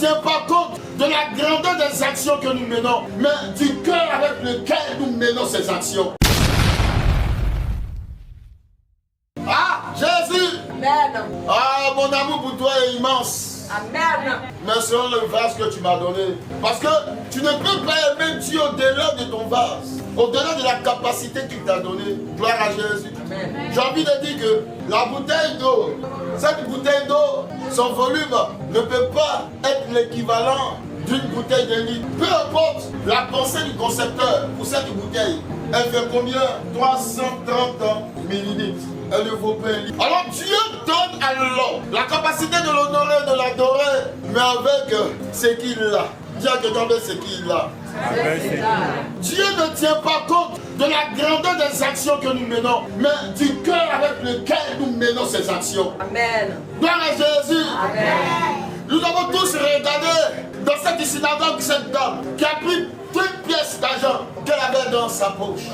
tient pas compte de la grandeur des actions que nous menons, mais du cœur avec lequel nous menons ces actions. Ah, Jésus! Amen. Ah, mon amour pour toi est immense. Amen. Mais selon le vase que tu m'as donné. Parce que tu ne peux pas aimer Dieu au-delà de ton vase. Au-delà de la capacité qu'il t'a donnée. Gloire à Jésus. Amen. J'ai envie de dire que la bouteille d'eau, cette bouteille d'eau, son volume ne peut pas être l'équivalent d'une bouteille de litre. Peu importe la pensée du concepteur pour cette bouteille. Elle fait combien? 330 millilitres. Elle ne vaut pas un litre. Alors Dieu donne à l'homme la capacité de l'honorer, de l'adorer, mais avec ce qu'il a. Dis à quelqu'un avec ce qu'il a. Dieu ne tient pas compte de la grandeur des actions que nous menons, mais du cœur avec lequel nous menons ces actions. Amen. Gloire à Jésus. Amen. Nous avons tous regardé dans cette synagogue cette dame qui a pris 2 pièces d'argent qu'elle avait dans sa poche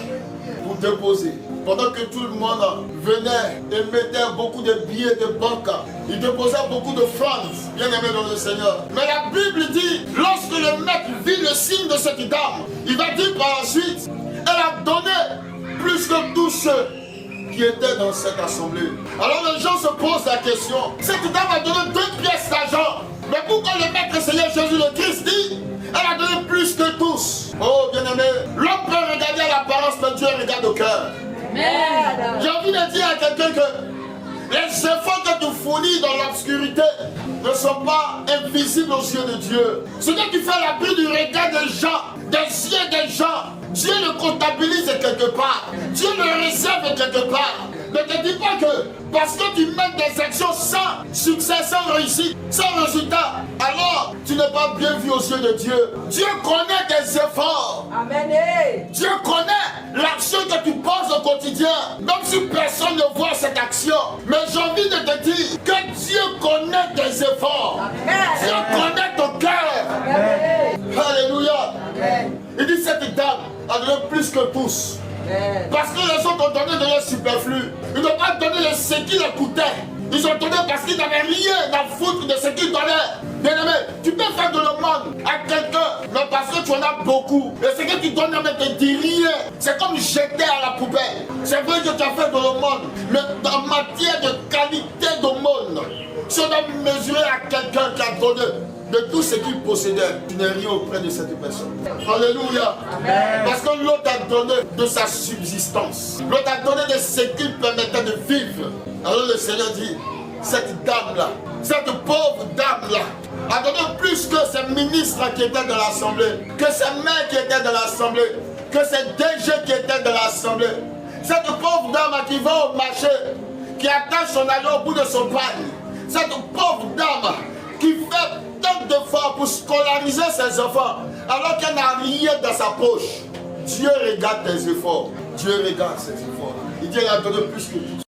pour déposer. Pendant que tout le monde venait et mettait beaucoup de billets de banque, il déposait beaucoup de francs, bien aimé dans le Seigneur. Mais la Bible dit, lorsque le maître vit le signe de cette dame, il va dire par la suite, elle a donné plus que tous ceux qui étaient dans cette assemblée. Alors les gens se posent la question, cette dame a donné 2 pièces d'argent, mais pourquoi le maître Seigneur Jésus le Christ dit, elle a donné plus que tous? Oh bien aimé, l'homme peut regarder à l'apparence, mais Dieu regarde au cœur. Amen. J'ai envie de dire à quelqu'un que les efforts que tu fournis dans l'obscurité ne sont pas invisibles aux yeux de Dieu. Ce que tu fais à l'abri du regard des gens, des yeux des gens, Dieu le comptabilise quelque part. Dieu le réserve quelque part. Ne te dis pas que parce que tu mènes des actions sans succès, sans réussite, sans résultat, alors tu n'es pas bien vu aux yeux de Dieu. Dieu connaît tes efforts. Amen. Dieu connaît l'action que tu poses au quotidien, même si personne ne voit cette action. Mais j'ai envie de te dire que Dieu connaît tes efforts. Amen. Dieu connaît ton cœur. Amen. Alléluia. Amen. Il dit cette dame a donné plus que tous. Amen. Parce que les autres ont donné de leur superflu. Ils n'ont pas donné ce qui leur coûtait. Ils ont donné parce qu'ils n'avaient rien à foutre de ce qu'ils donnaient. Bien aimé, tu peux faire de l'aumône à quelqu'un, mais parce que tu en as beaucoup. Et ce que tu donnes ne te dit rien. C'est comme jeter à la poubelle. C'est vrai que tu as fait de l'aumône, mais en matière de qualité d'aumône, si on doit mesurer à quelqu'un qui a donné de tout ce qu'il possédait, tu n'es rien auprès de cette personne. Alléluia. Amen. Parce que l'autre a donné de sa subsistance. L'autre a donné de ce qu'il permettait de vivre. Alors le Seigneur dit, cette dame-là, cette pauvre dame-là, a donné plus que ces ministres qui étaient dans l'assemblée, que ces maires qui étaient dans l'assemblée, que ces DG qui étaient dans l'assemblée. Cette pauvre dame qui va au marché, qui attache son argent au bout de son pagne. Cette pauvre dame qui fait tant d'efforts pour scolariser ses enfants, alors qu'elle n'a rien dans sa poche. Dieu regarde tes efforts. Dieu regarde ses efforts. Il dit, elle a donné plus que tout.